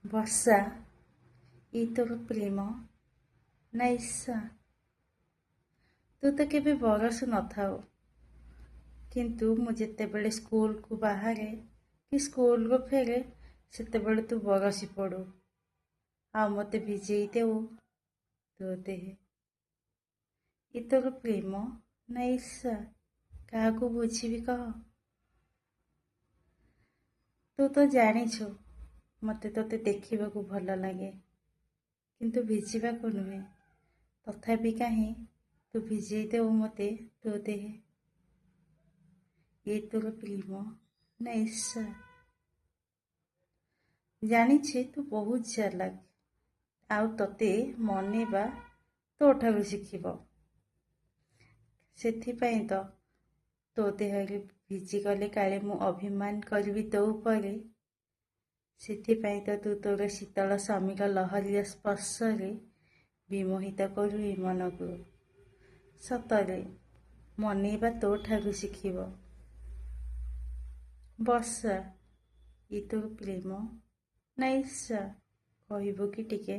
ବର୍ଷା ଏଇ ତୋର ପ୍ରେମ ନା ଈର୍ଷା? ତୁ ତ କେବେ ବରଷୁ ନଥାଉ, କିନ୍ତୁ ମୁଁ ଯେତେବେଳେ ସ୍କୁଲକୁ ବାହାରେ କି ସ୍କୁଲରୁ ଫେରେ ସେତେବେଳେ ତୁ ବରସି ପଡ଼ୁ ଆଉ ମୋତେ ଭିଜେଇ ଦେଉ ତୋ ଦେହେ। ଏ ତୋର ପ୍ରେମ ନା ଈର୍ଷା? କାହାକୁ ବୁଝିବି କହ? ତୁ ତ ଜାଣିଛୁ ମୋତେ ତୋତେ ଦେଖିବାକୁ ଭଲ ଲାଗେ, କିନ୍ତୁ ଭିଜିବାକୁ ନୁହେଁ। ତଥାପି କାହିଁ ତୁ ଭିଜେଇ ଦେଉ ମୋତେ ତୋ ଦେହେ। ଏ ତୋର ପ୍ରେମ ନା ଈର୍ଷା? ଜାଣିଛି ତୁ ବହୁତ ଚାଲାକ, ଆଉ ତୋତେ ମନେଇବା ତୋଠାରୁ ଶିଖିବ। ସେଥିପାଇଁ ତ ତୋ ଦେହରେ ଭିଜିଗଲେ କାଳେ ମୁଁ ଅଭିମାନ କରିବି ତୋ ଉପରେ। ସେଥିପାଇଁ ତ ତୁ ତୋର ଶୀତଳ ସମୀର ଲହରୀର ସ୍ପର୍ଶରେ ବିମୋହିତ କରୁ ଏ ମନକୁ। ସତରେ ମନେଇବା ତୋଠାରୁ ଶିଖିବ। ବର୍ଷା ଏ ତୋର ପ୍ରେମ ନା ଈର୍ଷା? କହିବୁ କି ଟିକେ?